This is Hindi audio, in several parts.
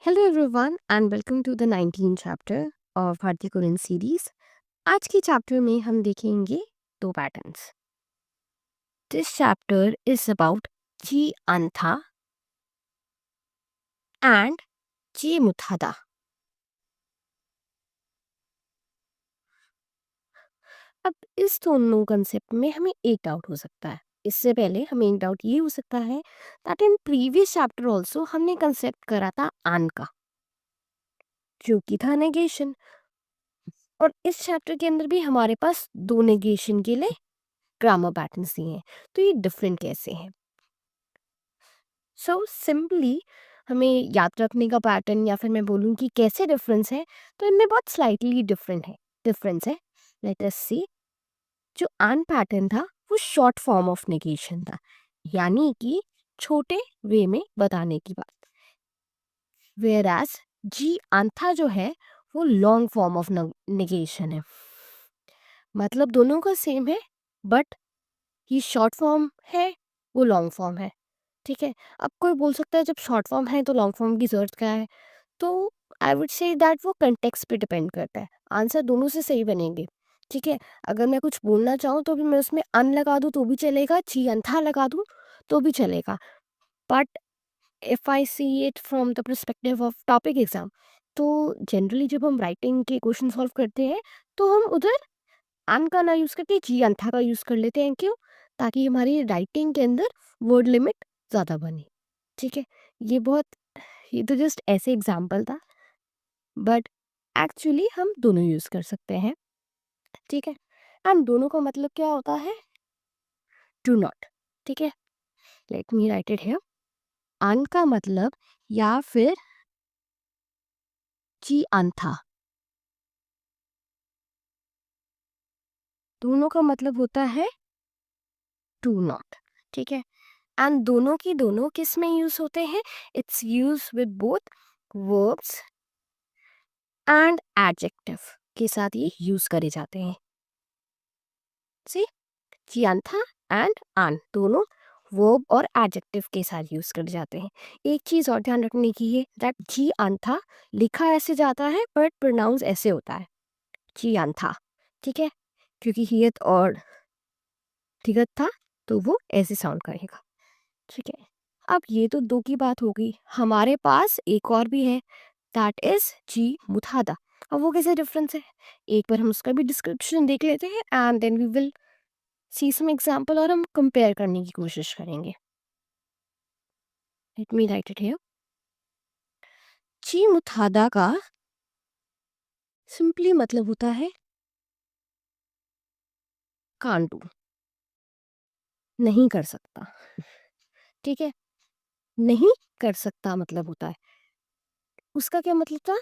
Hello everyone and welcome to the 19th chapter of भारतीय कोरियन सीरीज। आज के चैप्टर में हम देखेंगे दो patterns. This chapter is about जी अंथा एंड जी मुथादा। अब इस दोनों कंसेप्ट में हमें एक डाउट हो सकता है। इससे पहले हमें एक डाउट ये हो सकता है that in previous chapter also हमने कंसेप्ट करा था आन का, जो कि था नेगेशन, और इस चैप्टर के अंदर भी हमारे पास दो नेगेशन के लिए ग्रामर पैटर्न्स दिए हैं। तो ये डिफरेंट कैसे हैं? सो सिंपली हमें याद रखने का पैटर्न, या फिर मैं बोलूँ कि कैसे डिफरेंस है, तो इनमें बहुत स्लाइटली डिफरेंस है। लेट अस सी। जो आन पैटर्न था वो शॉर्ट फॉर्म ऑफ नेगेशन था, यानी कि छोटे वे में बताने की बात। वेयर एज जी आंथा जो है वो लॉन्ग फॉर्म ऑफ नेगेशन है। मतलब दोनों का सेम है, बट ये शॉर्ट फॉर्म है, वो लॉन्ग फॉर्म है। ठीक है। अब कोई बोल सकता है जब शॉर्ट फॉर्म है तो लॉन्ग फॉर्म की जरूरत क्या है? तो आई वुड से दैट वो कंटेक्स्ट पे डिपेंड करता है। आंसर दोनों से सही बनेंगे। ठीक है। अगर मैं कुछ बोलना चाहूँ तो भी मैं उसमें अन लगा दूँ तो भी चलेगा, ची अंथा लगा दूँ तो भी चलेगा। But if I see it from the perspective of topic exam, तो जनरली जब हम राइटिंग के क्वेश्चन सॉल्व करते हैं तो हम उधर अन का ना यूज़ करके जी अंथा का यूज़ कर लेते हैं। क्यों? ताकि हमारी राइटिंग के अंदर वर्ड लिमिट ज़्यादा बने। ठीक है। ये बहुत ये तो जस्ट ऐसे एग्जाम्पल था, बट एक्चुअली हम दोनों यूज़ कर सकते हैं। ठीक है। एंड दोनों का मतलब क्या होता है? Do not. ठीक है। Let me write it here. अन का मतलब या फिर जी अंथा, दोनों का मतलब होता है डू नॉट। ठीक है। एंड दोनों की दोनों किस में यूज होते हैं? It's use with both verbs and adjective के साथ ये यूज करे जाते हैं। सी, चियांथा एंड आन दोनों वर्ब और एडजेक्टिव के साथ यूज कर जाते हैं। एक चीज और ध्यान रखने की है दैट जी अंथा लिखा ऐसे जाता है बट प्रोनाउंस ऐसे होता है, जी अंथा। ठीक है। क्योंकि हियत और थिगत था तो वो ऐसे साउंड करेगा। ठीक है। अब ये तो दो की बात हो गई, हमारे पास एक और भी है, दैट इज जी मुथादा। अब वो कैसे डिफरेंस है, एक बार हम उसका भी डिस्क्रिप्शन देख लेते हैं and then we will see some example और हम कंपेयर करने की कोशिश करेंगे। Let me write it here. जी मुथादा का सिंपली मतलब होता है कांट डू, नहीं कर सकता। ठीक है। नहीं कर सकता मतलब होता है, उसका क्या मतलब था?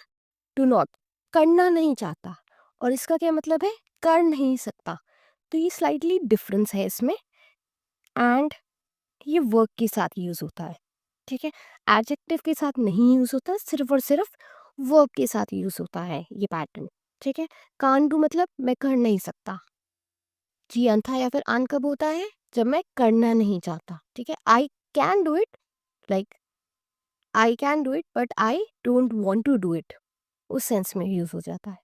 डू नॉट, करना नहीं चाहता। और इसका क्या मतलब है? कर नहीं सकता। तो ये स्लाइटली डिफरेंस है इसमें। एंड ये वर्क के साथ यूज होता है। ठीक है। एडजेक्टिव के साथ नहीं यूज होता, सिर्फ और सिर्फ वर्ब के साथ यूज होता है ये पैटर्न। ठीक है। कान डू मतलब मैं कर नहीं सकता। जी अंथा या फिर आन कब होता है? जब मैं करना नहीं चाहता। ठीक है। I can do it, like I can do it but I don't want to do it, उस सेंस में यूज हो जाता है।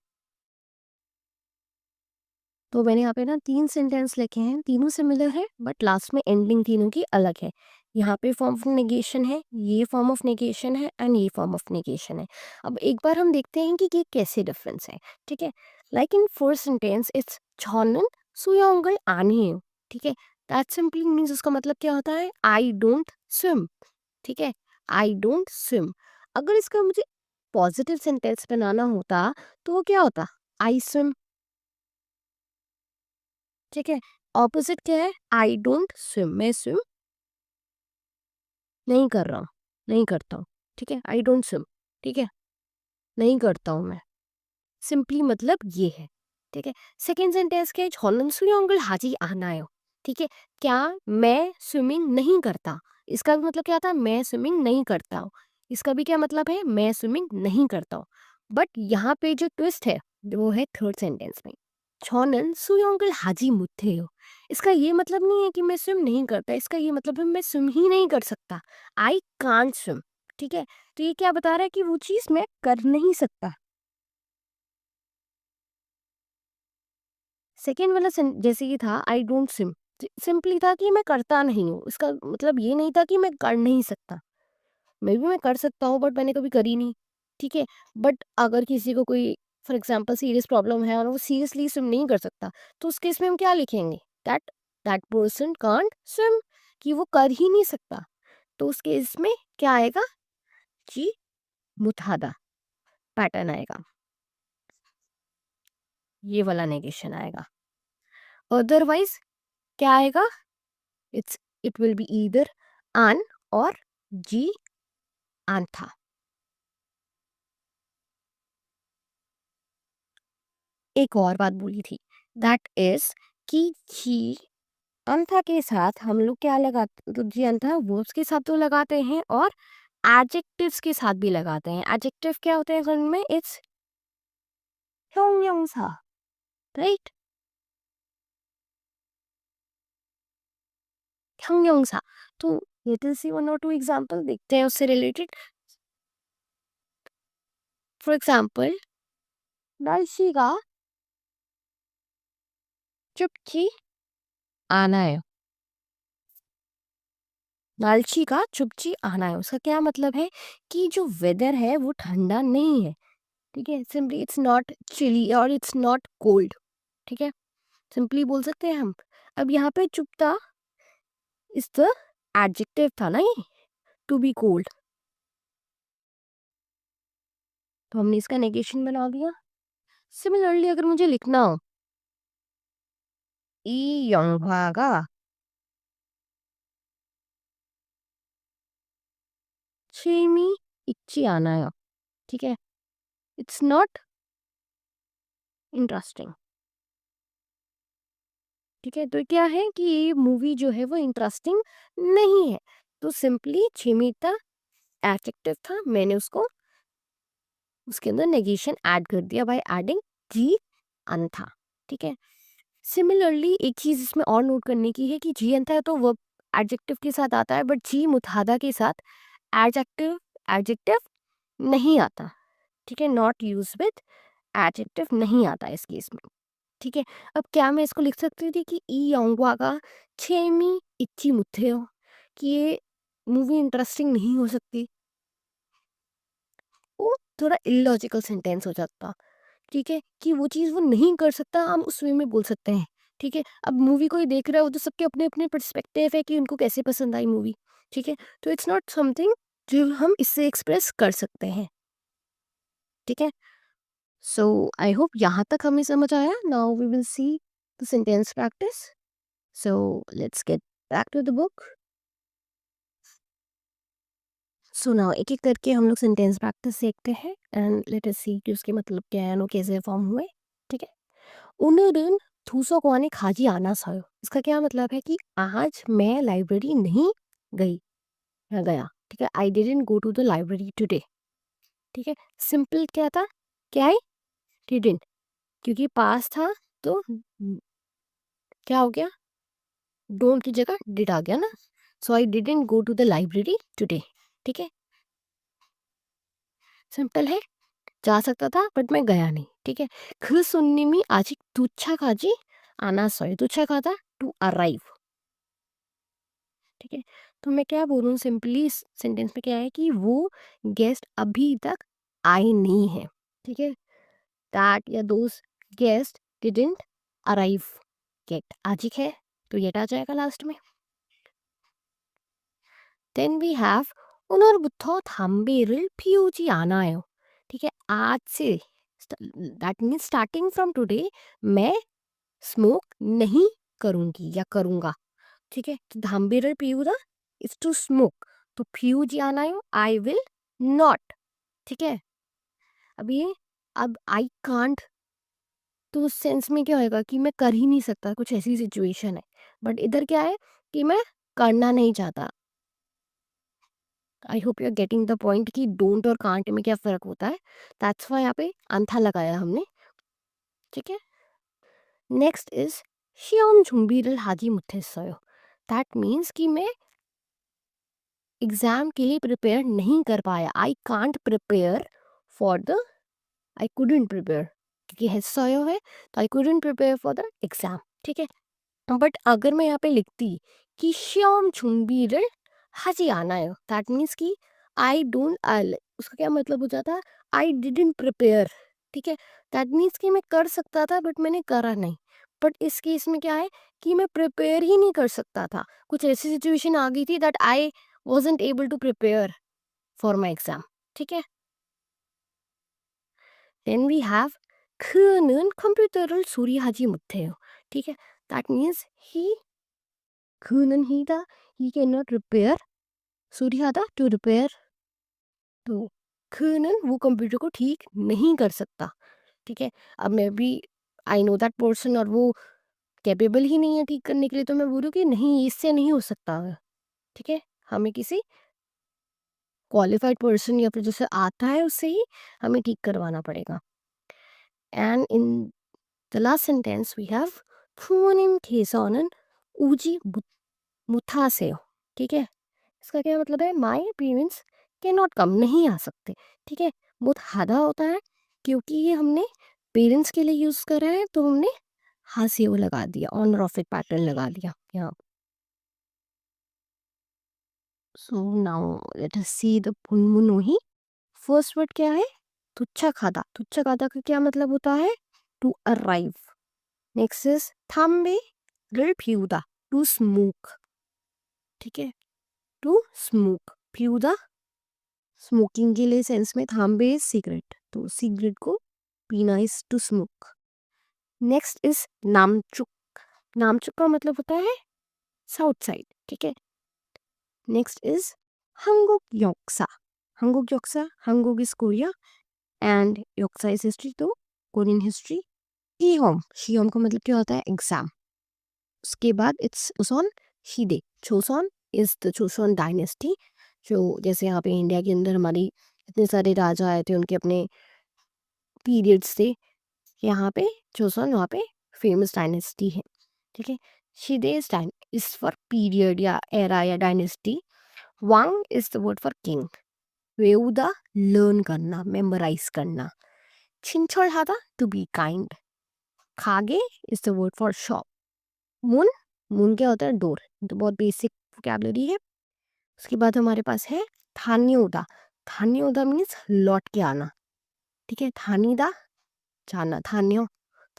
तो मैंने यहाँ पे ना तीन सेंटेंस लिखे हैं, तीनों सिमिलर है बट लास्ट में एंडिंग तीनों की अलग है। यहाँ पे फॉर्म ऑफ नेगेशन है, ये फॉर्म ऑफ नेगेशन है एंड ये फॉर्म ऑफ नेगेशन है। अब एक बार हम देखते हैं कि ये कैसे डिफरेंस है। ठीक है। Like in first sentence it's छॉनन सुयोंगल आनी। ठीक है। दैट सिंपली मीन्स उसका मतलब क्या होता है? I don't swim. ठीक है। I don't swim. अगर इसका मुझे पॉजिटिव सेंटेंस बनाना होता तो वो क्या होता? I swim. ठीक है। ऑपोजिट क्या है? आई डोंट स्विम, मैं स्विम नहीं कर रहा हूँ, नहीं करता हूँ। ठीक है। I don't swim. ठीक है। नहीं करता हूँ मैं, सिंपली मतलब ये है। ठीक है। सेकेंड सेंटेंस क्या है? 저는 수영을 하지 않아요। ठीक है। क्या मैं स्विमिंग नहीं करता? इसका भी मतलब क्या था? मैं स्विमिंग नहीं करता हूँ। इसका भी क्या मतलब है? मैं स्विमिंग नहीं करता हूँ। बट यहाँ पे जो ट्विस्ट है वो है थर्ड सेंटेंस में, 저는 수영을 하지 못해요। इसका ये मतलब नहीं है कि मैं स्विम नहीं करता, इसका ये मतलब है मैं स्विम ही नहीं कर सकता। I can't swim. ठीक है, तो ये क्या बता रहा है कि वो चीज़ मैं कर नहीं सकता। सेकंड वाला जैसे ये था आई डोंट स्विम, सिंपली था कि मैं करता नहीं हूँ, इसका मतलब ये नहीं था कि मैं कर नहीं सकता। मे बी मैं कर सकता हूँ बट मैंने कभी करी नहीं, ठीक है। बट अगर किसी को कोई फॉर एग्जांपल सीरियस प्रॉब्लम है और वो सीरियसली स्विम नहीं कर सकता, तो उस केस में हम क्या लिखेंगे? That that person can't swim, कि वो कर ही नहीं सकता। तो उस केस में क्या आएगा? जी मुतहदा पैटर्न आएगा, ये वाला नेगेशन आएगा। अदरवाइज क्या आएगा? It's it will be either आन और जी आंथा। एक और बात बोली थी, दैट इज कि जी अंथा के साथ हम लोग क्या लगाते, तो जी अंथा वर्ब्स के साथ तो लगाते हैं और एडजेक्टिव्स के साथ भी लगाते हैं। एडजेक्टिव क्या होते हैं में? It's 형용사, right? 형용사। तो लेट अस सी वन और टू एग्जांपल देखते हैं उससे रिलेटेड। For example, 날씨가 춥지 않아요। 날씨가 춥지 않아요, उसका क्या मतलब है? कि जो वेदर है वो ठंडा नहीं है, ठीक है। सिंपली इट्स नॉट चिली और इट्स नॉट कोल्ड, ठीक है, सिंपली बोल सकते हैं हम। अब यहाँ पे चुपता इस द एडजेक्टिव था ना ये, टू बी कोल्ड, तो हमने इसका नेगेशन बना दिया। सिमिलरली अगर मुझे लिखना हो, 이 영화가 재미있지 않아요, ठीक है, इट्स नॉट इंटरेस्टिंग, ठीक है। तो क्या है कि ये मूवी जो है वो इंटरेस्टिंग नहीं है। तो सिंपली छिमिता एडजेक्टिव था, मैंने उसको उसके अंदर नेगेशन ऐड कर दिया बाय एडिंग जी अंथा, ठीक है। सिमिलरली एक चीज इसमें और नोट करने की है कि जी अंथा तो वर्ब एडजेक्टिव के साथ आता है, बट जी मुतादा के साथ एडजेक्टिव एडजेक्टिव नहीं आता, ठीक है। नॉट यूज विद एडजेक्टिव नहीं आता इस केस में, ठीक है। अब क्या मैं इसको लिख सकती थी कि 이 영화가 재미있지 못해요, कि ये मूवी इंटरेस्टिंग नहीं हो सकती? वो थोड़ा इलॉजिकल सेंटेंस हो जाता, ठीक है, कि वो चीज़ वो नहीं कर सकता, हम उस वे में बोल सकते हैं, ठीक है। अब मूवी कोई देख रहा है, वो तो सबके अपने अपने पर्सपेक्टिव है कि उनको कैसे पसंद आई मूवी, ठीक है। तो इट्स नॉट समथिंग जो हम इससे एक्सप्रेस कर सकते हैं, ठीक है। सो आई होप यहाँ तक हमें समझ आया। Now we will see the sentence practice. So let's get back to the book. So now एक एक करके हम लोग सेंटेंस प्रैक्टिस देखते हैं एंड लेट अस सी कि उसके मतलब क्या है, वो कैसे फॉर्म हुए, ठीक है। 오늘은 도서관에 가지 않아서요। इसका क्या मतलब है कि आज मैं लाइब्रेरी नहीं गई या गया, ठीक है। I didn't go to the library today, ठीक है। सिंपल क्या था? क्या आई डिडंट, क्योंकि पास था तो क्या हो गया? डोंट की जगह डिड आ गया ना। So I didn't go to the library today, ठीक है। सिंपल है, जा सकता था बट मैं गया नहीं, ठीक है। 그 손님이 아직 도착하지 않았어요। 도착하다 टू अराइव, ठीक है। तो मैं क्या बोलूँ, सिंपली इस सेंटेंस में क्या है कि वो गेस्ट अभी तक आए नहीं है, ठीक है। दैट या दोस गेस्ट डिडंट अराइव येट, आजिक है तो येट आ जाएगा लास्ट में। देन वी हैव 오늘부터 담배를 피우지 않아요, ठीक है। आज say that means starting from today मैं स्मोक नहीं करूंगी या करूंगा, ठीक है। तो 담배를 피우다 इज टू स्मोक, तो 피우지 않아요 आई विल नॉट, ठीक है। अब ये अब आई कांट, तो उस सेंस में क्या होएगा कि मैं कर ही नहीं सकता, कुछ ऐसी सिचुएशन है। बट इधर क्या है कि मैं करना नहीं चाहता। I hope you are getting the point कि डोंट और कांट में क्या फ़र्क होता है। दैट्स व्हाई यहाँ पे अंथा लगाया हमने, ठीक है। Next is 시험 준비를 하지 못했어요। दैट मीन्स कि मैं एग्जाम के लिए प्रिपेयर नहीं कर पाया, I can't prepare for the, I couldn't prepare, क्योंकि हिस्सा है तो I couldn't prepare for the exam, ठीक है। बट अगर मैं यहाँ पे लिखती कि श्याम चुंबीर हाजी आना है, दैट मीन्स कि आई डोंट, उसका क्या मतलब हो जाता, आई डिडंट प्रिपेयर, ठीक है। दैट मीन्स कि मैं कर सकता था बट मैंने करा नहीं। बट इस केस में क्या है कि मैं प्रिपेयर ही नहीं कर सकता था, कुछ ऐसी सिचुएशन आ गई थी that I wasn't able to prepare for my exam, ठीक है। Then we have 그는 컴퓨터를 수리하지 못해요, ठीक है। That means 그는 he cannot repair, 수리하다 to repair, तो 그는 वो कंप्यूटर को ठीक नहीं कर सकता, ठीक है। अब मैं भी आई नो दैट पर्सन और वो कैपेबल ही नहीं है ठीक करने के लिए, तो मैं बोलूँ कि नहीं इससे नहीं हो सकता है, ठीक है। हमें किसी क्वालिफाइड पर्सन या फिर जैसे आता है उससे ही हमें ठीक करवाना पड़ेगा। And in the last sentence we have 부모님께서는 오지 못하세요, ठीक है। इसका क्या मतलब है, my parents can not come, नहीं आ सकते, ठीक है। बहुत हादा होता है क्योंकि ये हमने पेरेंट्स के लिए यूज़ करा है तो हमने हास्य वो लगा दिया, ऑनर ऑफ इट पैटर्न लगा दिया यहाँ। So now let us see the पुनमुनोही। फर्स्ट वर्ड क्या है, तुच्छा खादा, तुच्छा खादा का क्या मतलब होता है, टू अराइव। नेक्स्ट इज थाम्बे 를 피우다, टू स्मोक, ठीक है, टू स्मोक, पियूदा स्मोकिंग के लिए सेंस में, थाम्बे सिगरेट, तो सिगरेट को पीना is to smoke. Next is नामचुक, नामचुक का मतलब होता है साउथ साइड, ठीक है। Next is 한국 역사, 한국 역사, 한국 is Korea and 역사 is history, तो कोरियन हिस्ट्री। 시험, 시험 का मतलब क्या होता है, एग्जाम। उसके बाद इट्स जोसन शीदे, Joseon is the Joseon dynasty, जो जैसे यहाँ पे इंडिया के अंदर हमारी इतने सारे राजा आए थे, उनके अपने पीरियड्स थे, यहाँ पे जोसन वहाँ पे फेमस डायनेस्टी है, ठीक है। शीदे इज फॉर पीरियड या एरा या डायनेस्टी। वांग is the word for king. वेउदा लर्न करना, मेमोराइज करना। छिंछोल हादा टू बी काइंड। खागे is the word for shop. मून, मून क्या होता है, डोर, तो बहुत बेसिक वोकैबुलरी है। उसके बाद हमारे पास है थान्योदा, थान्योदा मीन्स लौट के आना, ठीक है। थानीदा जाना, थान्यो,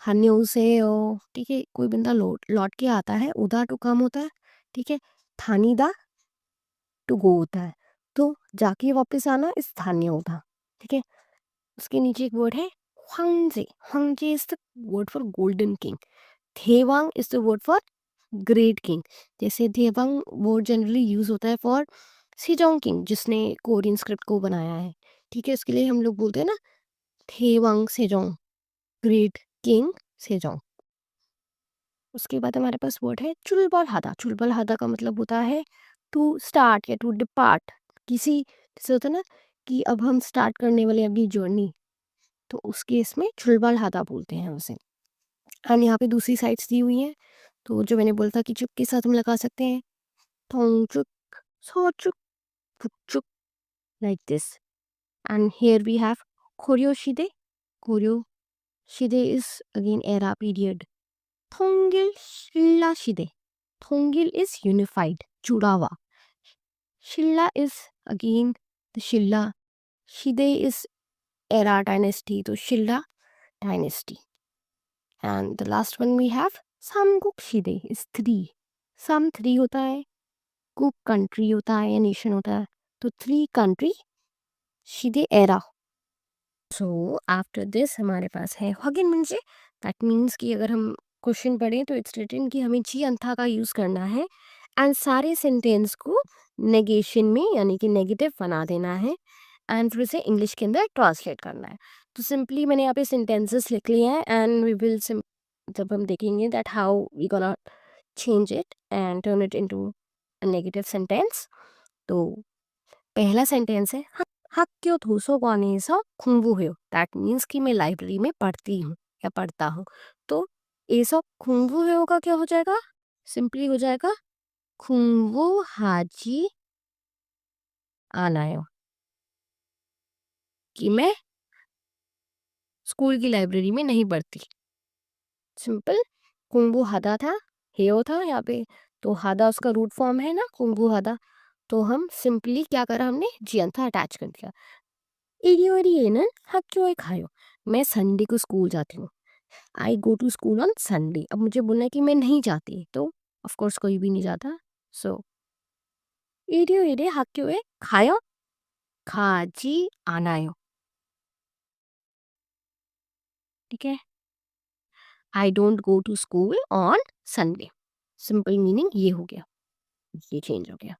थान्यो से ओ, ठीक है, कोई बंदा लौट लौट के आता है, उदा टू कम होता है, ठीक है। थानीदा टू गो होता है, तो जाके वापस आना इस थान्य होता, ठीक है। उसके नीचे एक वर्ड है ह्वांगजे, ह्वांगजे is the word for golden king. देवांग is the word for great king. जैसे देवांग वर्ड जनरली यूज होता है फॉर सेजोंग किंग, जिसने कोरियन स्क्रिप्ट को बनाया है, ठीक है। उसके लिए हम लोग बोलते हैं ना Devang Sejong, great king Sejong. उसके बाद हमारे पास वर्ड है चुलबल हादा, चुलबल हादा का मतलब होता है टू स्टार्ट या टू डिपार्ट, किसी जैसे होता है ना कि अब हम स्टार्ट करने वाले अपनी जर्नी, तो उस केस में चुलबल हादा बोलते हैं उसे। एंड यहाँ पे दूसरी साइड्स दी हुई हैं, तो जो मैंने बोला था कि चुप के साथ हम लगा सकते हैं थोंगचुक, सोचुक, फुकचुक, like this. And here we have कोरियोशिदे, कोरियोशिदे is again era period. 통일 신라 시대, 통일 is unified, जुड़ा हुआ। शिल्ला is again the शिल्ला, Shinde is era dynasty, तो शिल्ला dynasty। And the last one we have 삼국 시대 is three, some three होता है, कुक कंट्री होता है या नेशन होता है, तो थ्री कंट्री शिदे एरा। सो आफ्टर दिस हमारे पास है हगिन मुंजे, दैट मीन्स कि अगर हम क्वेश्चन पढ़ें तो इट्स रिटन कि हमें जी अंथा का यूज़ करना है एंड सारे सेंटेंस को नेगेशन में यानी कि नेगेटिव बना देना है एंड फिर उसे इंग्लिश के अंदर ट्रांसलेट करना है। तो सिंपली मैंने यहाँ पे सेंटेंसेस लिख लिए हैं एंड वी विल जब हम देखेंगे that how we gonna change it and turn it into a negative sentence. तो पहला सेंटेंस है 학교 도서관에서 공부해요, दैट मीन्स कि मैं लाइब्रेरी में पढ़ती हूँ या पढ़ता हूँ। तो एसो 공부해요 का क्या हो जाएगा, सिंपली हो जाएगा 공부하지 आनायो, कि मैं स्कूल की लाइब्रेरी में नहीं पढ़ती। सिंपल, कुंबू हादा था, हेयो था यहाँ पे, तो हादा उसका रूट फॉर्म है ना, कुंबू हादा। तो हम सिंपली क्या करा, हमने जियंता अटैच कर दिया। इरियोरिएनन हक्योए खायो, मैं संडे को स्कूल जाती हूँ। I go to school on Sunday. अब मुझे बोलना है कि मैं नहीं जाती, तो ऑफ कोर्स कोई भी नहीं जाता। सो इरियोइरे हक्योए खायो, खाजी आनायो। ठीक है, I don't go to school on Sunday. Simple meaning ये हो गया, ये चेंज हो गया।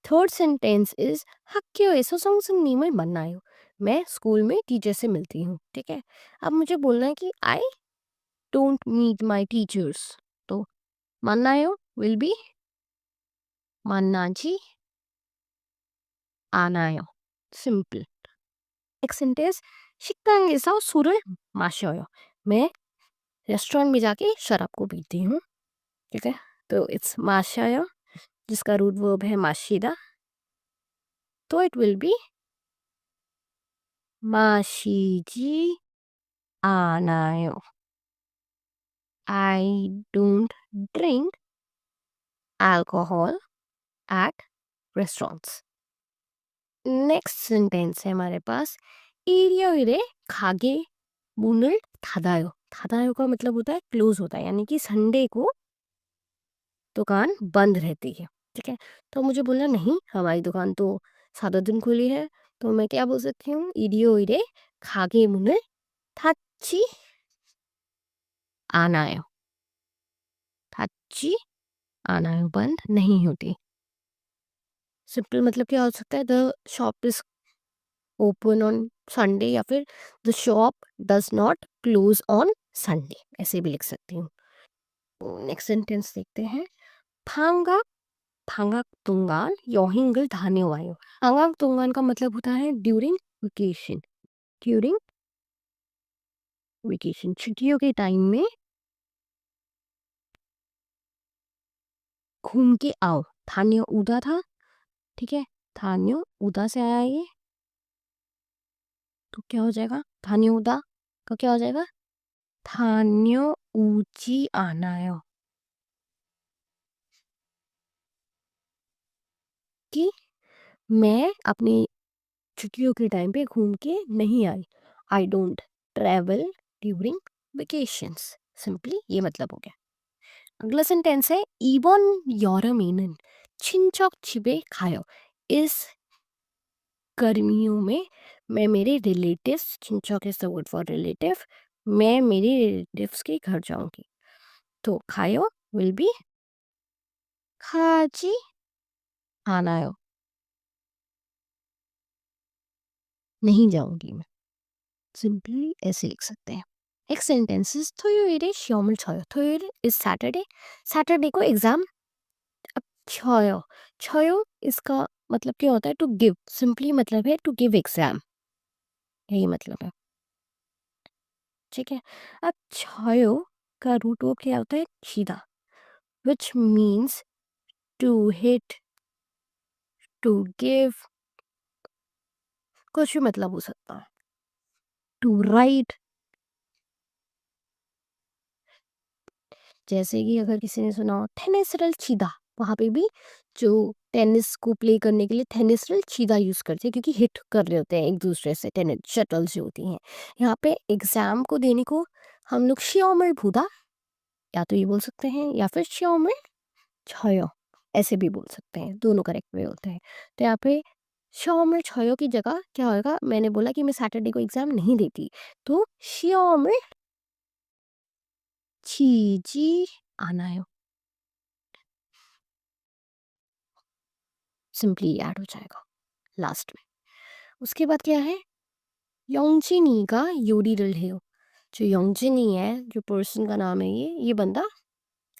थर्ड सेंटेंस इज हक्योएसो संगसंगनीम을 만나요, मैं स्कूल में टीचर से मिलती हूँ। ठीक है, अब मुझे बोलना है कि I don't meet my teachers, तो 만나요 will be 만나지 않아요। Simple. Next sentence, 식당에서 술을 마셔요, मैं रेस्टोरेंट में जाके शराब को पीती हूँ। ठीक है, तो इट्स माशायो, जिसका रूट वर्ब है माशिदा, तो इट विल बी माशिजी 않아요। I don't drink alcohol at restaurants। Next sentence है हमारे पास, 일요일에 가게 문을 닫아요। 닫아요 का मतलब होता है क्लोज होता है, यानी कि संडे को दुकान बंद रहती है। ठीक है, तो मुझे बोलना नहीं, हमारी दुकान तो सारा दिन खुली है। तो मैं क्या बोल सकती हूँ, 일요일에 가게 문을 닫지 않아요। 닫지 않아요, बंद नहीं होती। सिंपल मतलब क्या हो सकता है, the shop is open on Sunday, या फिर the shop does not close on Sunday, ऐसे भी लिख सकती हूँ। नेक्स्ट सेंटेंस देखते हैं, 방학 방학 동안 여행을 다녀와요। 방학 동안 का मतलब होता है ड्यूरिंग वेकेशन। ड्यूरिंग वेकेशन, छुट्टियों के टाइम में घूम के आओ। 다녀오다 था, ठीक है, 다녀오다 से आया ये, तो क्या हो जाएगा, 다녀오다 का क्या हो जाएगा, 다녀오지 않아요, कि मैं अपनी छुट्टियों के टाइम पे घूम के नहीं आई। I don't travel during vacations. Simply ये मतलब हो गया। अगला सेंटेंस है, 이번 여름에는 친척 집에 가요। इस गर्मियों में मैं मेरे relatives, 친척 is the word for relative, मैं मेरे रिलेटिव्स के घर जाऊंगी। तो खायो विल बी खाजी आनायो, नहीं जाऊंगी मैं। सिंपली ऐसे लिख सकते हैं। एक सेंटेंसेस, 토요일에 시험을 쳐요। 토요일 इज सैटरडे, सैटरडे को एग्जाम। अब 쳐요, 쳐요 इसका मतलब क्या होता है, टू गिव। सिंपली मतलब है टू गिव एग्जाम, यही मतलब है। ठीक है, अब 쳐요 का रूट वर्ब क्या होता है, 치다, which means to hit, to give, कुछ भी मतलब हो सकता है। टू राइट, जैसे कि अगर किसी ने सुना हो टेनिसरल चीदा, वहाँ पे भी जो टेनिस को प्ले करने के लिए टेनिसरल चीदा यूज़ करते हैं, क्योंकि हिट कर रहे होते हैं एक दूसरे से, टेनिस शटल्स जो होती हैं। यहाँ पे एग्जाम को देने को हम लोग श्योमर भूदा, या तो ये बोल सकते हैं, या फिर श्योमर छयो, ऐसे भी बोल सकते हैं, दोनों करेक्ट वे होते हैं। तो यहाँ पे श्योमर छयो की जगह क्या होगा, मैंने बोला कि मैं सैटरडे को एग्जाम नहीं देती, तो श्योमर 치지 않아요। सिंपली ऐड हो जाएगा लास्ट में। उसके बाद क्या है, योंजिनी का योरीरल है। जो योंजिनी है, जो पर्सन का नाम है, ये बंदा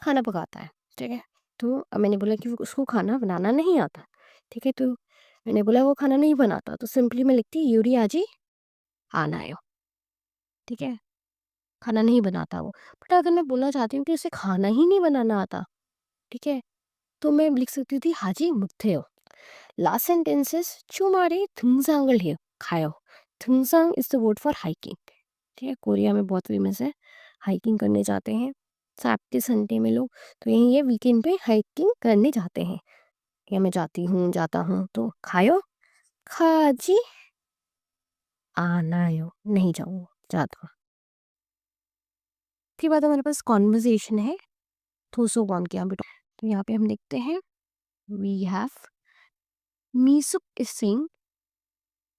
खाना पकाता है। ठीक है, तो अब मैंने बोला कि उसको खाना बनाना नहीं आता। ठीक है, तो मैंने बोला वो खाना नहीं बनाता, तो सिंपली मैं लिखती यूरी आजी आनायो। ठीक है, खाना नहीं बनाता वो। बट अगर मैं बोलना चाहती हूँ कि उसे खाना ही नहीं बनाना आता, ठीक है, तो मैं लिख सकती थी हाजी मुत्थेओ। Last sentence is 주말에 등산을 해요. 가요. 등산 is the word for hiking. ठीक है, कोरिया में बहुत फेमस है, हाइकिंग करने जाते हैं सैटरडे संडे में लोग। तो यही है, वीकेंड पे हाइकिंग करने जाते हैं, या मैं जाती हूँ, जाता हूँ। तो खायो, खाजी आनायो, नहीं जाऊँ, जाता हूँ। उसके बाद हमारे पास कॉन्वर्जेशन है 도서관 के यहाँ पे। तो यहाँ पे हम देखते हैं we have 미숙 is saying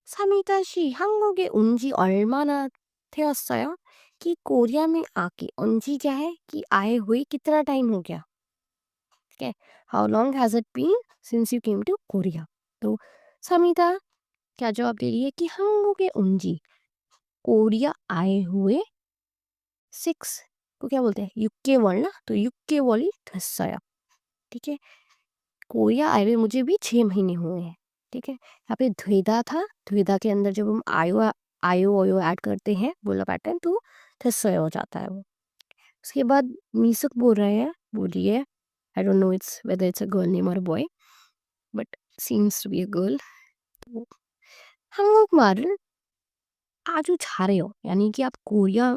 사미다 씨 한국에 온 지 얼마나 되었어요? कि कोरिया में आके ओनजी क्या है कि आए हुए कितना टाइम हो गया, ठीक है। How long has it been since you came to Korea. तो समिता क्या जवाब दे रही है कि 한국에 온지 कोरिया आए हुए 6 को क्या बोलते हैं 6개월 ना, तो 6개월이 됐어요, ठीक है। कोरिया आए हुए मुझे भी 6 महीने हुए हैं, ठीक है। यहाँ पे द्विधा था, द्विधा के अंदर जब हम आयो आयो ओयो ऐड करते हैं बोला पैटर्न तो थसय हो जाता है वो। उसके बाद मीसुक बोल रहे हैं, बोलिए, I don't know it's whether it's a girl name और boy, but seems to be a girl. 한국말을 아주 잘해요, यानी कि आप कोरिया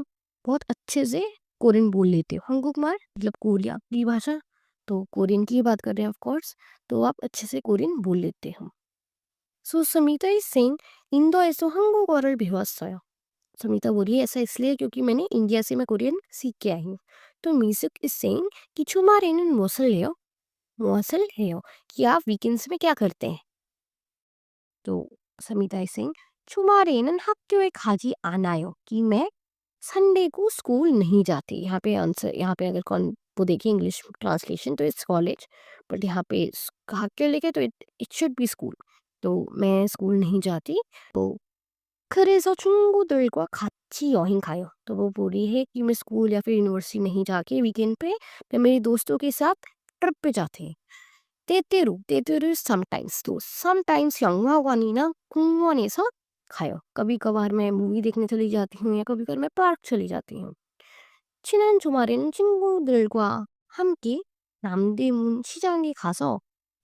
बहुत अच्छे से कोरियन बोल लेते हो। 한국말 मतलब कोरिया की भाषा, तो कोरियन की बात कर रहे हैं ऑफ कोर्स, तो आप अच्छे से कोरियन बोल लेते हो। सो समीता इज सेइंग 인도에서 한국어를 배웠어요। समीता बोली ऐसा इसलिए क्योंकि मैंने इंडिया से मैं कोरियन सीख के आई हूँ। तो मीसुक इज सेइंग कि 주말에는 무엇을 해요? 무엇을 해요? कि आप वीकेंड्स में क्या करते हैं? तो समीता इज सेइंग 주말에는 학교에 가지 않아요, कि मैं संडे को स्कूल नहीं जाती। यहाँ पे आंसर, यहाँ पे अगर कौन वो देखें इंग्लिश ट्रांसलेशन तो इट्स कॉलेज, बट यहाँ पे 학교 लिखे तो इट शुड बी स्कूल। तो मैं स्कूल नहीं जाती। तो 그래서 친구들과 같이 여행 가요। तो वो बोल रही है कि मैं स्कूल या फिर यूनिवर्सिटी नहीं जाके वीकेंड पे मैं मेरे दोस्तों के साथ ट्रिप पे जाते हैं। 때때로 sometimes, तो sometimes 영화관이나 공원에서 가요। कभी कभार मैं मूवी देखने चली जाती हूँ या कभी कभार मैं पार्क चली जाती हूँ। 지난 주말에는 친구들과 함께 남대문 시장에 가서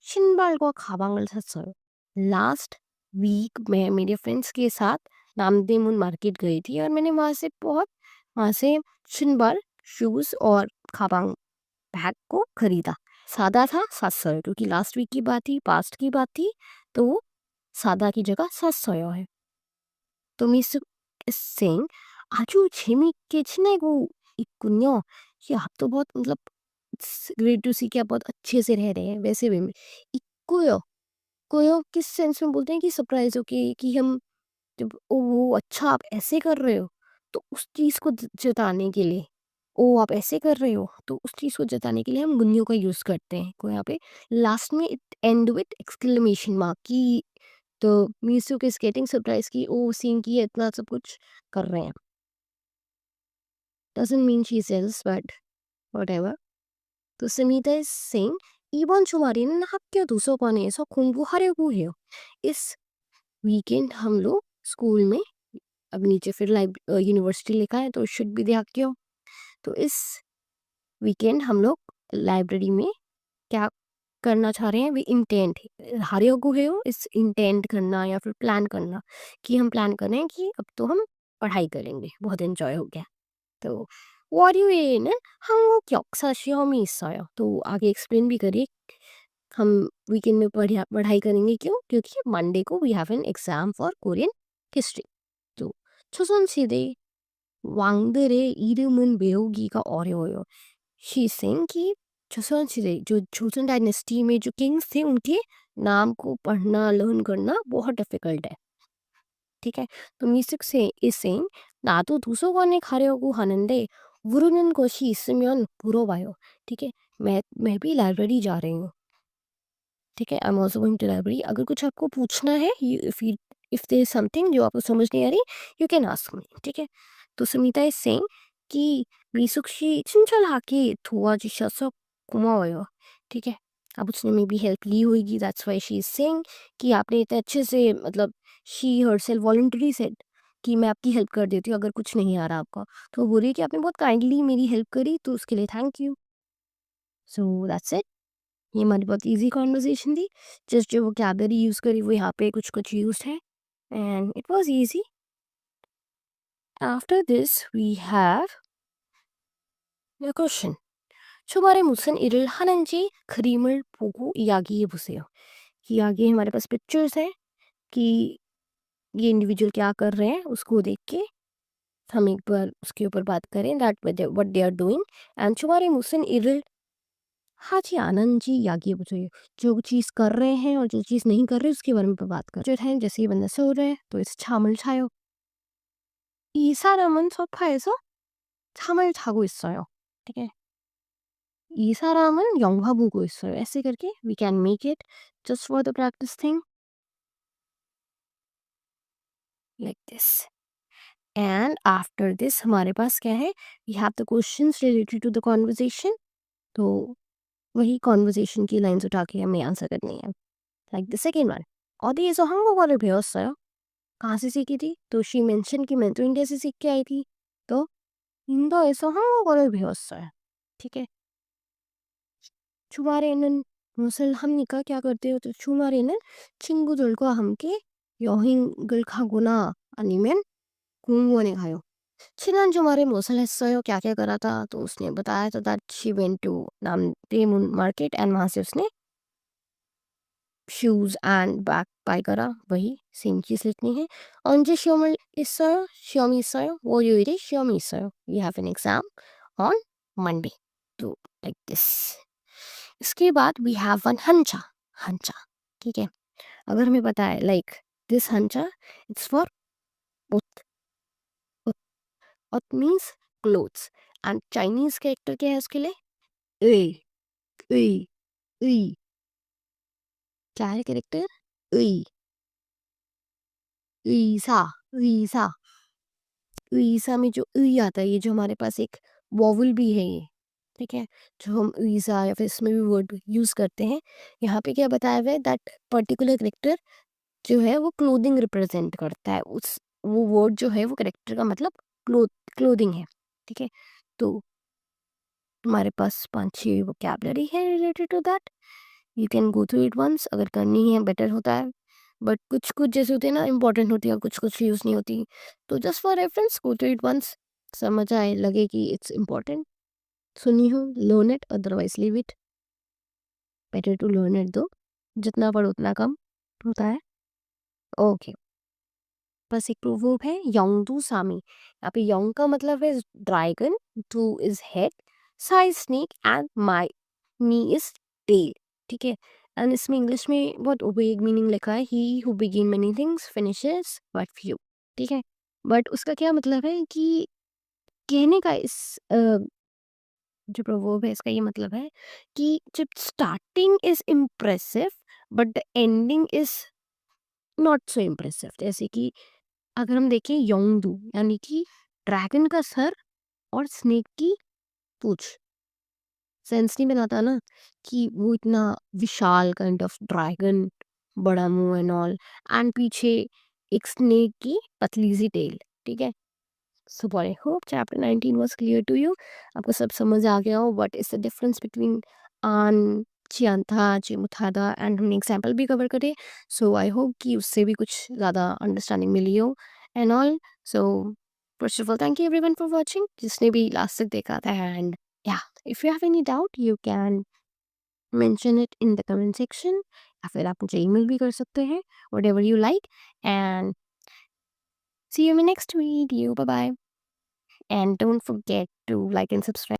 신발과 가방을 샀어요। लास्ट वीक मैं मेरे फ्रेंड्स के साथ नामदेमुन मार्केट गई थी और मैंने वहाँ से शिनबार शूज़ और खाबांग बैग को खरीदा। सादा था 700 क्योंकि लास्ट वीक की बात थी, पास्ट की बात थी, तो वो सादा की जगह 700 है। तो मिस सेइंग 아주 재밌게 지내고 있군요। ये आप तो बहुत मतलब ग्रेट टू सी कि आप बहुत अच्छे से रह रहे हैं। वैसे भी इक्कुयो कोयो किस सेंस में बोलते हैं कि सरप्राइज होके कि हम जब ओ अच्छा आप ऐसे कर रहे हो, तो उस चीज़ को जताने के लिए ओ आप ऐसे कर रहे हो, तो उस चीज़ को जताने के लिए हम गुन्नियों का यूज़ करते हैं। को यहाँ पे लास्ट में it and with exclamation mark की, तो मीसू इज गेटिंग सरप्राइज की ओ सीन की इतना सब कुछ कर रहे हैं। Doesn't mean she sells but whatever. 또 스미다 is saying 이번 주말에는 학교 도서관에서 공부하려고 해요। इस वीकेंड हम लोग स्कूल में, अब नीचे फिर यूनिवर्सिटी लिखा है तो शुड भी ध्यान क्यों, तो इस वीकेंड हम लोग लाइब्रेरी में क्या करना चाह रहे हैं, वी इंटेंट हारियोगु है इस इंटेंट करना या फिर प्लान करना, कि हम प्लान कर रहे हैं कि अब तो हम पढ़ाई करेंगे, बहुत एंजॉय हो गया। तो 월요일에는 한국 역사 시험이 있어요। तो आगे एक्सप्लेन भी करिए, हम वीकेंड में पढ़ाई करेंगे क्यों, क्योंकि मंडे को we have an exam for Korean history. 또 조선시대 왕들의 이름은 외우기가 어려워요। She's saying कि 조선시대 जो 조선 डायनेस्टी में जो किंग्स थे उनके नाम को पढ़ना लर्न करना बहुत डिफिकल्ट है, ठीक है। तो 미숙 से is saying 나도 도서관에 가려고 하는데 모르는 것이 있으면 물어봐요, ठीक है। मैं भी लाइब्रेरी जा रही हूँ, ठीक है। I am also going to library. अगर कुछ आपको पूछना है, इफ देयर इज समथिंग जो आपको समझ नहीं आ रही, यू कैन आस्क मी, ठीक है। 또 스미다 is saying कि 미숙 씨 친절하게 도와주셔서 고마워요, ठीक है। अब उसने मे बी हेल्प ली होगी, that's why she is saying कि आपने इतने अच्छे से मतलब शी हरसेल्फ वॉलंटरी सेड कि मैं आपकी हेल्प कर देती हूँ अगर कुछ नहीं आ रहा आपका। तो वो बोल रही है कि आपने बहुत काइंडली मेरी हेल्प करी, तो उसके लिए thank you. So that's it. ये हमारी बहुत ईज़ी कन्वर्सेशन थी। जस्ट जो वोकैब्युलरी यूज़ करी वो यहाँ पे कुछ-कुछ यूज़्ड है and it was easy. After this we have the question. 초반에 무슨 일을 하는지 그림을 보고 이야기해 보세요. कि आगे हमारे पास पिक्चर्स है कि ये इंडिविजुअल क्या कर रहे हैं उसको देख के हम एक बार उसके ऊपर बात करें that what they are doing and 초반에 무슨 일을 하지 않은지 이야기해 보세요. जो चीज़ कर रहे हैं और जो चीज़ नहीं कर रहे उसके बारे में बात कर जो है जैसे ये बंदा सो रहा है तो इसे 잠을 자요. 이 사람은 소파에서 잠을 자고 있어요. ठीक है. 이 사람은 영화 보고 있어요. ऐसे करके we can make it just for the practice thing like this. And after this हमारे पास क्या है we have the questions related to the conversation. तो वही conversation की लाइन्स उठा के हमें आंसर करनी है. Like the second one. 어디에서 한국어를 배웠어요? कहाँ से सीखी थी? तो she mentioned कि मैं तो इंडिया से सीख के आई थी. तो 인도에서 한국어를 배웠어요. ठीक है. 주말에는 무엇을 합니까? क्या करते हो? तो 주말에는 친구들과 함께 여행을 가거나 아니면 공원에 가요. 지난 주말에 무엇을 했어요? क्या-क्या करा था? तो उसने बताया था that she went to Namdev market and वहाँ से उसने शूज़ एंड बैग बाय करा. वही सेम चीज़ लिखनी है. 언제 시험을 있어요? 시험이 있어요? 월요일에 시험이 있어요. We have an exam on Monday. तो like this. इसके बाद we have one हंचा. हंचा. ठीक है. अगर हमें पता है like this हंचा it's for उत. उत means clothes and Chinese character क्या है उसके लिए? ए ए ई. क्या है कैरेक्टर? ई. ईसा. ईसा. ईसा में जो ई आता है ये जो हमारे पास एक वॉवल भी है ये. ठीक है. जो हम ईसा या फिर इसमें भी वर्ड यूज़ करते हैं. यहाँ पे क्या बताया हुआ है दैट पर्टिकुलर कैरेक्टर जो है वो क्लोथिंग रिप्रेजेंट करता है. उस वो वर्ड जो है वो कैरेक्टर का मतलब क्लोथिंग है. ठीक है. तो हमारे पास 5-6 वोकैबुलरी है related to that. You can go through it once. अगर करनी है बेटर होता है. बट कुछ जैसे होते हैं ना इंपॉर्टेंट होती है और कुछ यूज़ नहीं होती. तो just for reference go through it once. समझ आए लगे कि इट्स इम्पोर्टेंट सुनी हो learn it otherwise leave it. Better to learn it though. जितना पढ़ो उतना कम होता है. ओके. बस एक प्रोवर्ब है योंगदू सामी. यहाँ पे योंग का मतलब है ड्रैगन. टू इज हेड. सा इज स्नेक एंड माई मी इज टेल. ठीक है. एंड इसमें इंग्लिश में बहुत वेग मीनिंग लिखा है he who begin many things finishes but few. ठीक है. बट उसका क्या मतलब है कि कहने का इस जो प्रोवर्ब है इसका ये मतलब है कि जब starting is impressive but the ending is not so impressive. जैसे कि अगर हम देखें योंगडू यानी कि ड्रैगन का सर और स्नेक की पूंछ. सेंस नहीं बनाता ना कि वो इतना विशाल काइंड ऑफ ड्रैगन बड़ा मुंह एंड ऑल एंड पीछे एक स्नेक की पतली सी टेल. ठीक है. So I hope chapter 19 was clear to you. आपको सब समझ आ गया हो what is the difference between आन चियांथा चिमुथादा एंड हमने एग्जाम्पल भी कवर करे. सो आई होप कि उससे भी कुछ ज़्यादा अंडरस्टैंडिंग मिली हो and all. So first of all thank you everyone for watching जिसने भी लास्ट तक देखा था. And yeah if you have any doubt you can mention it in the comment section या फिर आप मुझे ईमेल भी कर सकते हैं whatever you like. And see you in next video. Bye bye. And don't forget to like and subscribe.